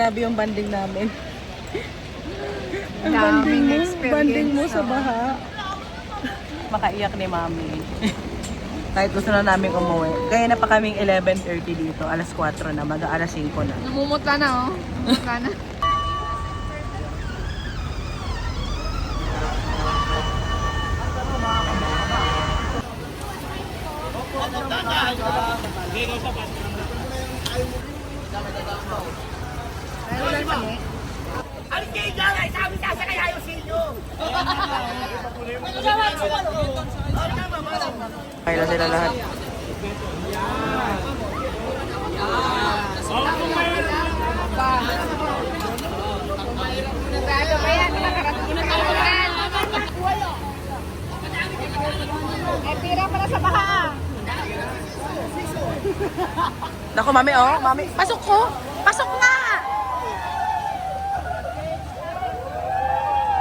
Grabe yung banding namin. Ang Daming banding mo, experience, banding mo sa no? baha. Makaiyak ni Mami. Kahit gusto na namin umuwi. Kaya na pa kaming 11:30 dito. Alas 4 na, mag-aalas 5 na. Namumutla na, oh. Namumutla na. Kaya sila lahat. Nagalo ba yan? Nakarating na kalunan. Eh, tira pala sa baha. Naku, Mami, oh. Mami, pasok ko. Pasok nga!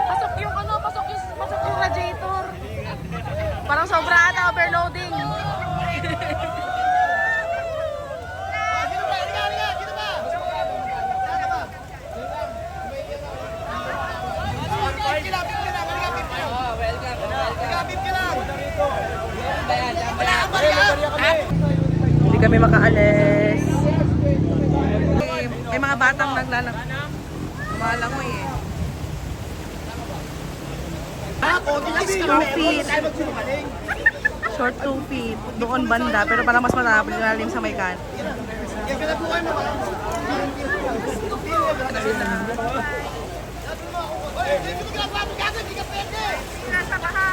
Pasok yung ano, pasok yung radiator. Parang sobra ata, overloading. Hindi kami makaalis. May mga batang lumalangoy eh. Short feet. Short 2 feet. Doon banda, pero parang mas malalim sa may kan. Nasa baha.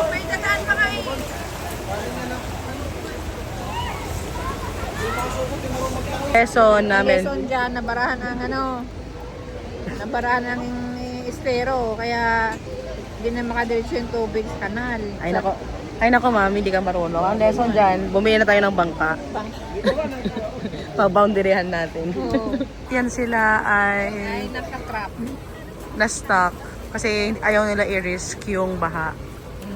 May dadaan pa kayo. Quezon namin. Quezon dyan, nabarahan ang nabarahan ang estero, kaya hindi na makadiretso yung tubig sa kanal. Ay nako Mami, hindi ka marunong. Ang lesson dyan, bumili na tayo ng bangka. Pa-boundaryhan natin. Oo. Yan sila Ay, ay nakatrap. na-stuck kasi ayaw nila i-risk yung baha.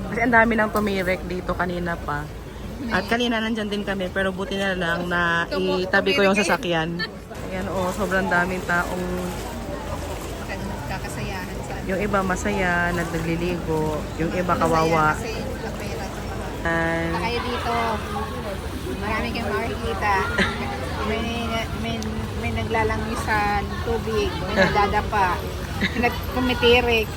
Kasi ang dami nang tumirek dito kanina pa. At kanina nandyan din kami, pero buti na lang na itabi ko yung sasakyan. Ayan o, sobrang daming taong, Kakasayahan sa yung iba masaya, nagliligo, yung iba kawawa. Kasi kapera sa mga. And, Kaya dito, marami kang makikita. May naglalangis sa tubig, may nadadapa, may nagkumitirik.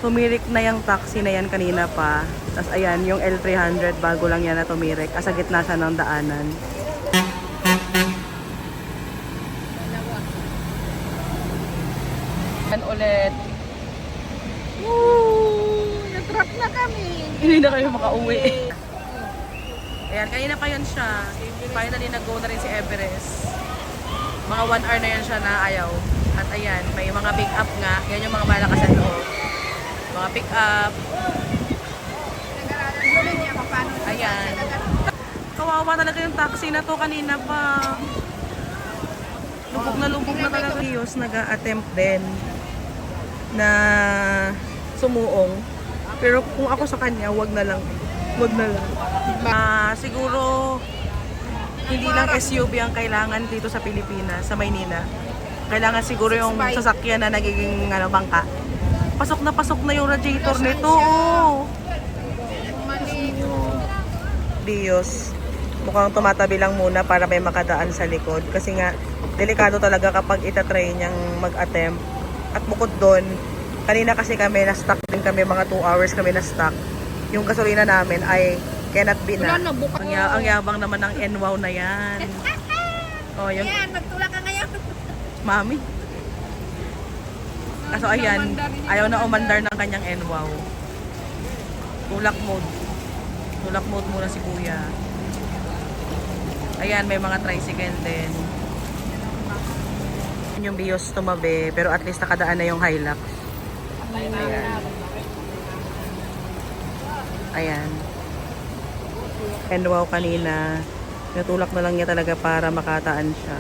tumirik na yung taxi na yan kanina pa. Tapos ayan, yung L300 bago lang yan na tumirik. Asa gitna siya ng daanan. Yan ulit. Woo! Natrap na kami. Hindi na kayo makauwi. Ayan, kanina pa yan siya. Finally, nag-go na rin si Everest. Mga 1 hour na yan siya na ayaw. At ayan, may mga pick up nga. Yan yung mga malakas sa loob. Mga pick up. Nag-aralan ko rin niya kung paano. Ayan. Kawawa talaga yung taxi na to kanina pa. Lubog na talaga. Rios nag-a-attempt din na sumuong. Pero kung ako sa kanya, wag na lang. Wag na lang. Siguro hindi lang SUV ang kailangan dito sa Pilipinas, sa Maynila. Kailangan siguro yung sasakyan na nagiging bangka. Pasok na yung radiator nito. Oh. Dios. Mukhang tumatabi lang muna para may makadaan sa likod. Kasi nga, delikado talaga kapag itatry niyang mag-attempt. At bukod doon, kanina kasi kami na-stuck din kami, mga 2 hours kami na-stuck. Yung gasolina namin ay cannot be na. Ang yabang naman ng NWOW na yan. Oh, yung Ayan, magtulak ka ngayon. Mami. Kaso ayan, ayaw na umandar ng kanyang NWOW. Tulak mode. Tulak mode muna si Kuya. Ayan, may mga tricycle din. Yun yung Bios tumabi, pero at least nakadaan na yung Hilux. Ayan. Ayan. And wow, kanina, natulak na lang niya talaga para makataan siya.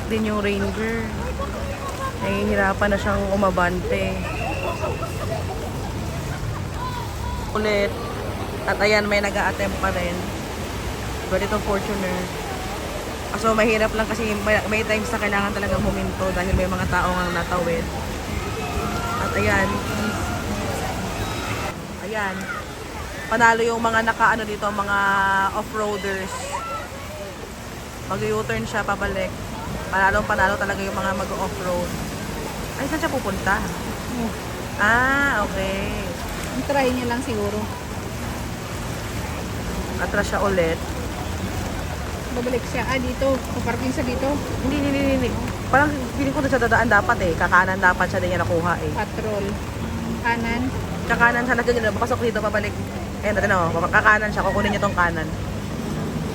Din yung Ranger. Nahihirapan na siyang umabante. Ulit. At ayan, may nag-a-attempt pa rin. But itong Fortuner. So, mahirap lang kasi may times na kailangan talagang huminto dahil may mga tao ang natawid. At ayan. Ayan. Panalo yung mga nakaano dito, mga off-roaders. Mag-U-turn siya pabalik. Panalo talaga yung mga mag-off-road. Ay, saan siya pupunta? Ah, okay. Try niya lang siguro. Atras siya ulit. Babalik siya. Dito. Paparking siya dito. Hindi. Parang feeling ko na siya dadaan dapat eh. Kakanan dapat siya din niya nakuha eh. Patrol. Kanan. Kakanan siya lagyan. Papasok dito, pabalik. Ayan, natin o. Kakanan siya. Kukunin niya tong kanan.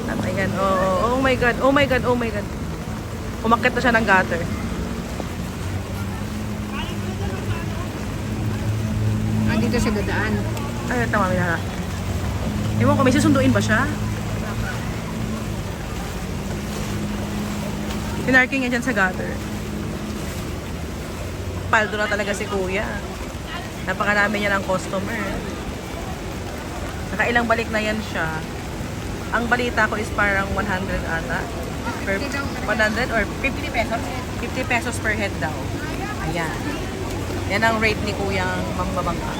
At ayan. Oh my God. Oh my God. Oh my God. Umakit na siya ng gutter. Dito siya dadaan. Ay, tama. Minara. Ewan ko, may susunduin ba siya? Pinarking niya dyan sa gutter. Paldo na talaga si kuya. Napakarami niya ng customer. Nakailang balik na yan siya. Ang balita ko is parang 100 ata. Per 100 or 50 pesos? 50 pesos per head daw. Ayan. Yan ang rate ni kuyang mambabangka.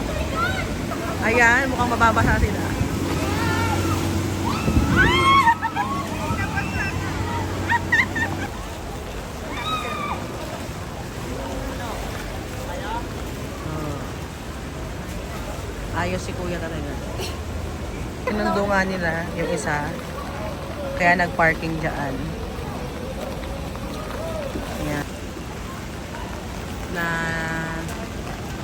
Ayan, mukhang mababasa sila. Ayos si kuya talaga. Sinundo nga nila yung isa. Kaya nag-parking dyan. Ayan. Na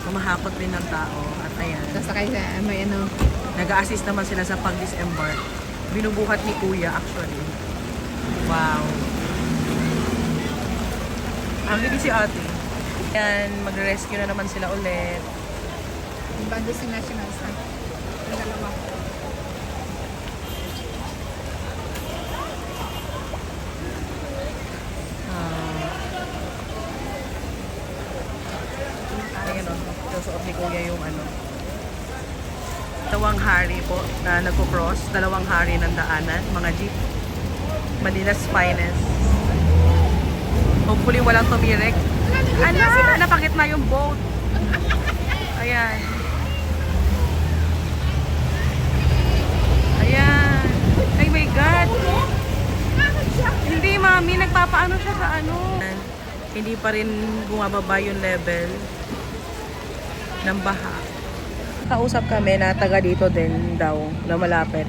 humahakot din ng tao. At ayan. Sasakay sa may ano. Nag-a-assist naman sila sa pag-disembark. Binubuhat ni kuya actually. Wow. Ang bilis si ate. Ayan, magre-rescue na naman sila ulit. Ibang destinationals na. Ang dalawa. Ayan o, susuot ni kuya yung ano. Dalawang hari po na nagpo-cross. Dalawang hari ng daanan, mga jeep. Manila's finest. Hopefully walang tumirek. Ala, napakit na yung boat. Ayan. Ayan. Ay my God. Hindi mami, nagpapaano siya sa ano. Hindi pa rin bumababa yung level ng baha. Kausap kami na taga dito din daw, na malapit.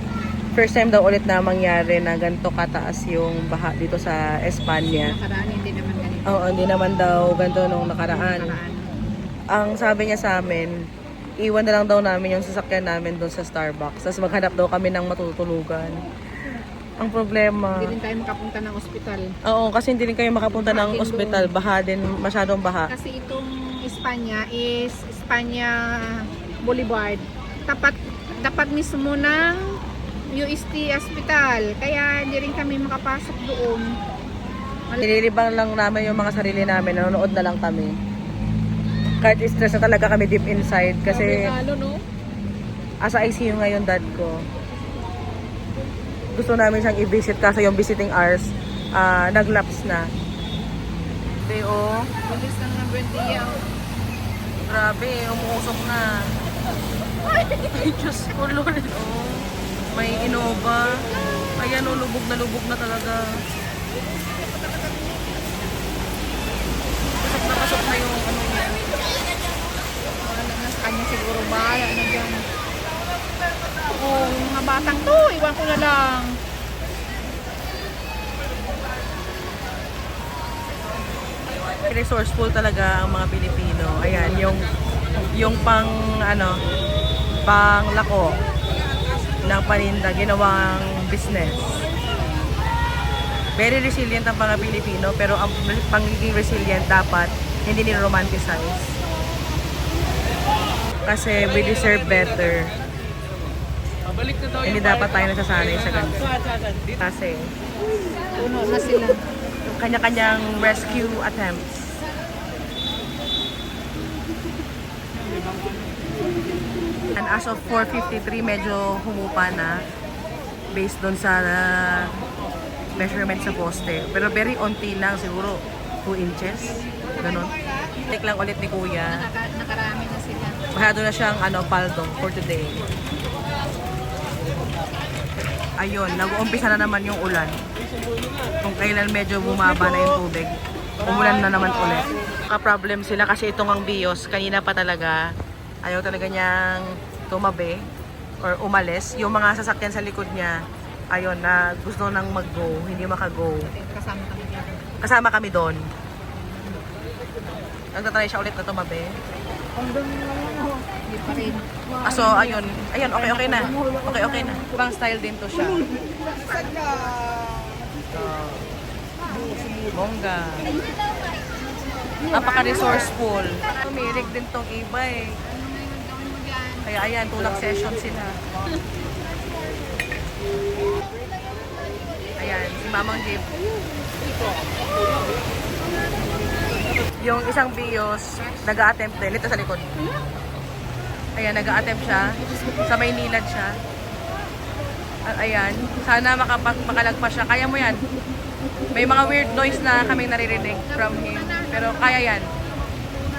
First time daw ulit na mangyari na ganito kataas yung baha dito sa Espanya. Nakaraan hindi naman ganito. Oo, hindi naman daw ganito nung nakaraan. Ang sabi niya sa amin, iwan na lang daw namin yung sasakyan namin doon sa Starbucks. Tapos maghanap daw kami ng matutulugan. Ang problema, Hindi rin tayo makapunta ng ospital. oo, kasi hindi rin kayo makapunta ng Parking ospital. Baha din, masyadong baha. Kasi itong Espanya is Espanya Boulevard. Tapat mismo ng UST Hospital. Kaya hindi rin kami makapasok doon. Nililibang lang namin yung mga sarili namin. Nanonood na lang kami. Kahit stress na talaga kami deep inside. Kasi Lalo, no? asa ICU ngayon dad ko. Gusto namin siyang i-visit kasi yung visiting hours nag-lapse na. Okay, oh. Bilis lang ng Buendia. Grabe, umuusok na. Ay, Diyos ko, Lord. Oh, may Innova. Ayan, oh, lubog na talaga. Pasok na yung ano niya. Wala na sa kanya siguro. Bahala na dyan. Oo, yung mga batang to. Iwan ko na lang. Resourceful talaga ang mga Pilipino. Ayan, yung pang lako ng paninda, ginawang business. Very resilient ang mga Pilipino, pero ang pangiging resilient dapat hindi ni-romanticize. Kasi we deserve better. Hindi dapat tayo nasasanay sa ganito. Kasi Puno na sila. yung kanya-kanyang rescue attempts. And as of 4:53, medyo humupa na based doon sa measurement sa poste. Pero very onti lang, siguro 2 inches. Ganon. Take lang ulit ni Kuya. Nakarami na sila. Masyado na siyang paldo for today. Ayun, nag-uumpisa na naman yung ulan. Kung kailan medyo bumaba na yung tubig, umulan na naman ulit. Ka-problem sila kasi itong ang BIOS, kanina pa talaga, ayaw talaga niyang tumabi or umalis. Yung mga sasakyan sa likod niya, ayun, na gusto nang mag-go, hindi maka-go. Kasama kami dito. Kasama kami doon. Nagtatry siya ulit na tumabi. Hindi pa rin. So, ayun, okay na. Okay na. Ibang style din to siya. Bongga. Napaka-resourceful. Umirig din tong iba eh. Kaya ayan, tulak session sila. Ayan, si Mamang Jeep. Yung isang BIOS, nag-a-attempt din. Ito sa likod. Ayan, nag-a-attempt siya. Sa Maynilad siya. At ayan, sana makalagpas siya. Kaya mo yan. May mga weird noise na kaming naririnig from him. Pero kaya yan.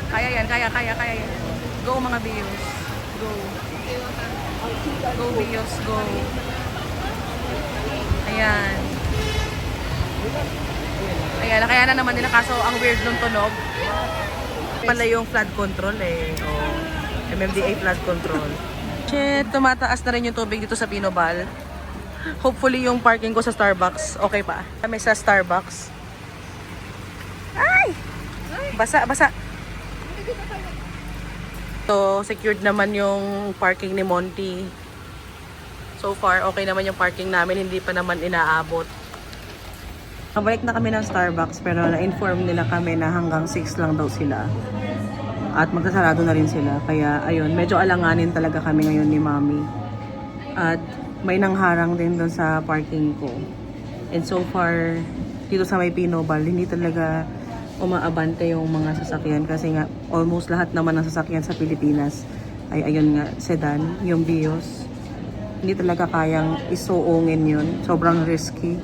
Kaya yan. Go mga BIOS. Go. Go BIOS, go. Ayan. Ayan, kaya na naman nila. Kaso ang weird nung tunog. Pala yung flood control eh. MMDA flood control. Shit, tumataas na rin yung tubig dito sa Pinobal. Hopefully yung parking ko sa Starbucks, okay pa. Kami sa Starbucks. Ay! Basa. So, secured naman yung parking ni Monty. So far, okay naman yung parking namin. Hindi pa naman inaabot. Nabalik na kami ng Starbucks pero na-inform nila kami na hanggang 6 lang daw sila. At magkasarado na rin sila. Kaya ayun, medyo alanganin talaga kami ngayon ni Mami. At may nangharang din doon sa parking ko. And so far, dito sa may Pinobal, hindi talaga umaabante yung mga sasakyan. Kasi nga, almost lahat naman ng sasakyan sa Pilipinas ay ayun nga, sedan, yung BIOS. Hindi talaga kayang isuungin yun. Sobrang risky.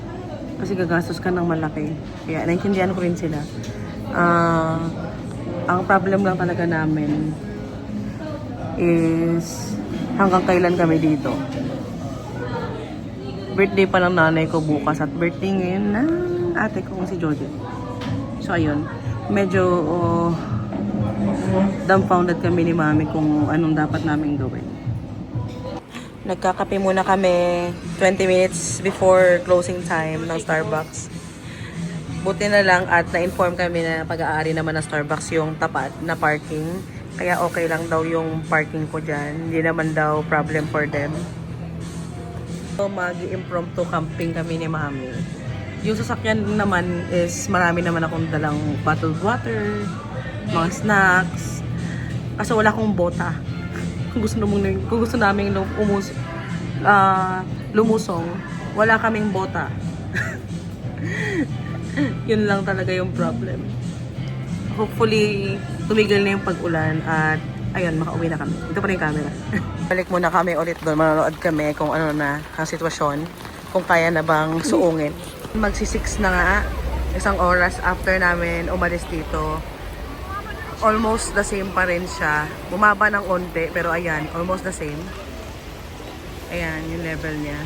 Kasi gagastos ka ng malaki. Kaya naintindihan ko rin sila. Ang problem lang talaga namin is hanggang kailan kami dito. Birthday pa ng nanay ko bukas at birthday ngayon ng ate ko si Jojo. So ayun, medyo dumbfounded kami ni Mami kung anong dapat namin gawin. Nagkakape muna kami 20 minutes before closing time ng Starbucks. Buti na lang at na-inform kami na pag-aari naman ng Starbucks yung tapat na parking. Kaya okay lang daw yung parking ko dyan. Hindi naman daw problem for them. So mag-impromptu camping kami ni Mami. Yung sasakyan naman is marami naman akong dalang bottled water, mga snacks. Kasi wala akong bota. Kung gusto namin lumusong, wala kaming bota. Yun lang talaga yung problem. Hopefully, tumigil na yung pag-ulan at ayun, makauwi na kami. Ito pa rin yung camera. Balik muna kami ulit doon. Manonood kami kung ano na ang sitwasyon. Kung kaya na bang suungin. Magsi-6 na nga. Isang oras after namin umalis dito. Almost the same pa rin siya. Bumaba ng onte, pero ayan, almost the same. Ayan, yung level niya.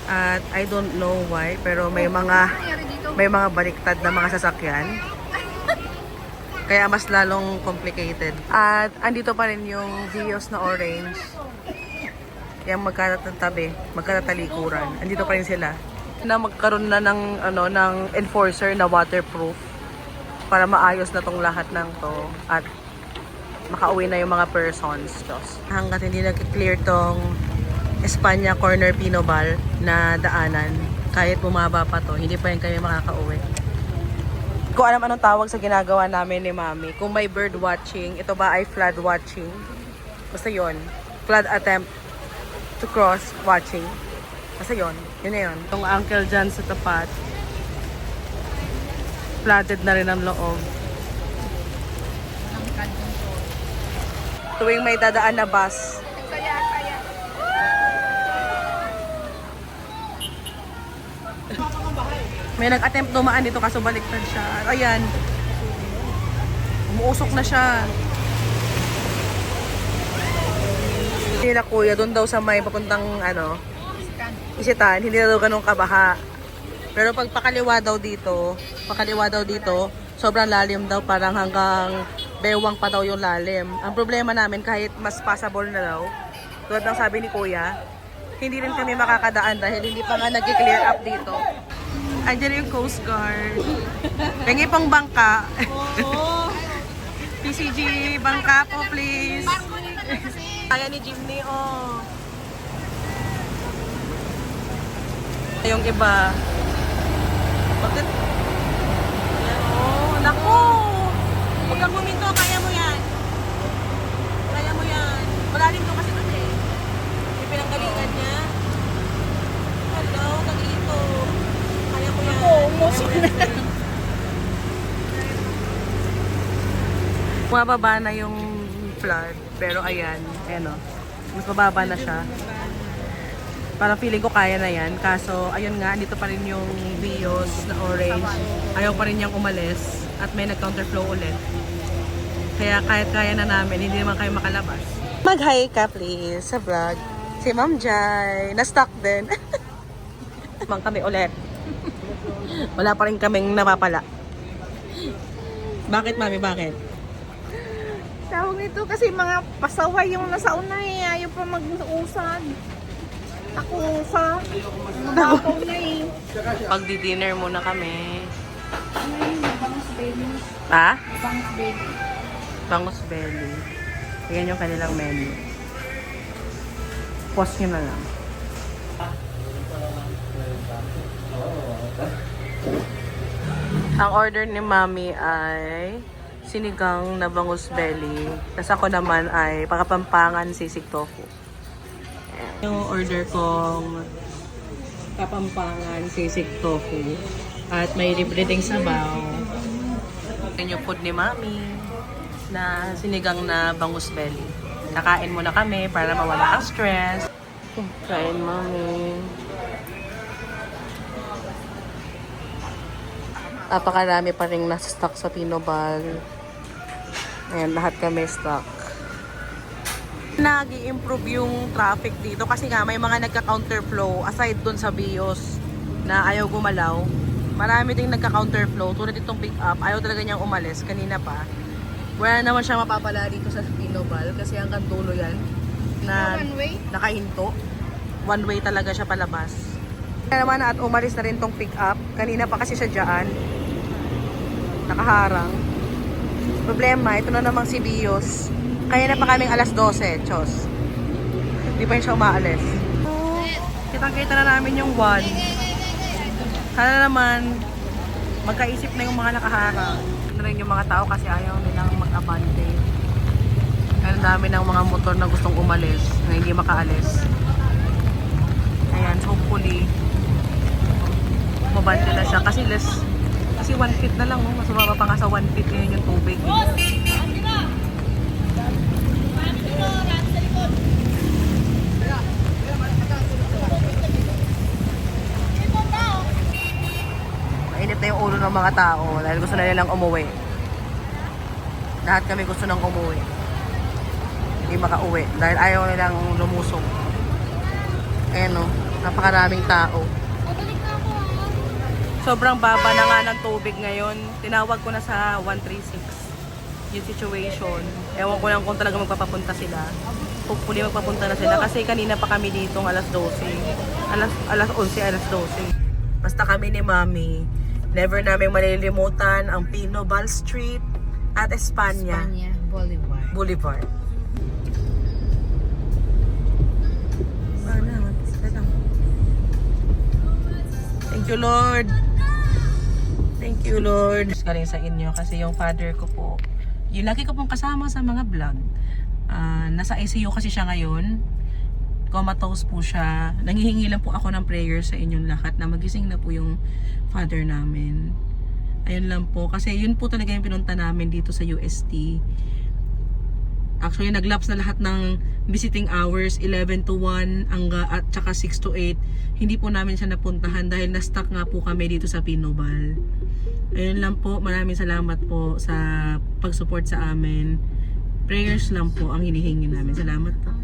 At I don't know why, pero may mga baliktad na mga sasakyan. Kaya mas lalong complicated. At andito pa rin yung Vios na orange. Yung magkatatabi, magkatatalikuran. Andito pa rin sila. Na magkaroon na ng enforcer na waterproof para maayos na tong lahat ng to at makauwi na yung mga persons. Hanggat hindi nag-clear tong Espanya Corner Pinobal na daanan, Kahit bumaba pa to, hindi pa rin kami makakauwi. Hindi ko alam anong tawag sa ginagawa namin ni Mami. Kung may bird watching, ito ba ay flood watching? Basta yon, flood attempt to cross watching. Basta yun na yun. Yung uncle dyan sa tapat, flooded na rin ang loob. Tuwing may dadaan na bus, Kaya. may nag-attempt dumaan dito kaso baliktad siya. Ayan. Umuusok na siya. Hindi na kuya, doon daw sa may papuntang Isitan, hindi na daw ganun kabaha. Pero pag pakaliwa daw dito, sobrang lalim daw, parang hanggang bewang pa daw yung lalim. Ang problema namin kahit mas passable na daw, tulad ng sabi ni kuya, hindi rin kami makakadaan dahil hindi pa nga nag-clear up dito. Andiyan yung Coast Guard. Pengi pang bangka. PCG, bangka po please. Kaya ni Jimny, oh. Yung iba. Bakit? Oh, naku! Huwag kang huminto, kaya mo yan. Kaya mo yan. Malalim to kasi kasi. Yung pinanggalingan niya. Hello, nag-iito. Kaya mo yan. Oo, umusok na. Mababa na yung flood. Pero ayan, mas mababa na siya. Parang feeling ko kaya na yan. Kaso, ayun nga, dito pa rin yung Vios na orange. Ayaw pa rin niyang umalis. At may nag-counterflow ulit. Kaya kahit kaya na namin, hindi naman kayo makalabas. Mag-hi ka please sa vlog. Si Ma'am Jai. Na-stuck din. Mang kami ulit. Wala pa rin kaming napapala. Bakit, Mami? Bakit? Tawag nito kasi mga pasaway yung nasa una eh. Ayaw pa mag-usad. Ako sa mababaw na eh. Pagdi-dinner muna kami. Bangus belly. Ha? Bangus belly. Bangus Belly. Ayan yung kanilang menu. Post nyo na lang. Ang order ni Mami ay sinigang na bangus belly. Tapos ako naman ay pakapampangan sisig tofu. Ayan. Yung order kong kapampangan sisig tofu. At may libre ding sabaw. Ayan yung food ni Mami na sinigang na bangus belly. Nakain muna kami para mawala ang stress. Kain, Mami. Napakarami pa rin nasa-stock sa Pinobal. Ayan, lahat kami stock. Nag-i-improve yung traffic dito kasi nga may mga nagka-counterflow aside dun sa Vios na ayaw gumalaw. Marami ding nagka-counterflow tulad itong pick up. Ayaw talaga niyang umalis kanina pa. Wala naman siya mapapala dito sa Pinobal kasi hanggang dulo yan na One way? nakahinto. One way talaga siya palabas. Kaya naman at umalis na rin tong pick up. Kanina pa kasi siya dyan. Nakaharang. Problema, ito na namang si Bios. Kaya na pa kaming alas 12, Chos. Hindi pa rin siya umaalis. Kitang-kita na namin yung one. Sana naman, magkaisip na yung mga nakaharang. Ano rin yung mga tao kasi ayaw nilang mag-abante. Ang dami ng mga motor na gustong umalis, na hindi makaalis. Ayan, hopefully, mabante na siya. Kasi 1 feet na lang, mas mababa pa nga sa 1 feet ngayon yung tubig. Mainit na yung ulo ng mga tao dahil gusto na nilang umuwi. Lahat kami gusto nang umuwi. Hindi makauwi dahil ayaw nilang lumusong. Ayan o, napakaraming tao. Sobrang baba na nga ng tubig ngayon. Tinawag ko na sa 136 yung situation. Ewan ko lang kung talaga magpapapunta sila. Hopefully magpapunta na sila kasi kanina pa kami dito alas 12. Alas 11, alas 12. Basta kami ni Mami, never namin malilimutan ang Pinobal Street at Espanya Boulevard. Thank you, Lord. Thank you, Lord. Galing sa inyo kasi yung father ko po, yung lagi ko pong kasama sa mga vlog. Nasa ICU kasi siya ngayon. Comatose po siya. Nanghihingi lang po ako ng prayer sa inyong lahat na magising na po yung father namin. Ayun lang po. Kasi yun po talaga yung pinunta namin dito sa UST. Actually, naglaps na lahat ng visiting hours, 11 to 1 at saka 6 to 8. Hindi po namin siya napuntahan dahil na-stuck nga po kami dito sa Pinobal. Ayun lang po. Maraming salamat po sa pag-support sa amin. Prayers lang po ang hinihingi namin. Salamat po.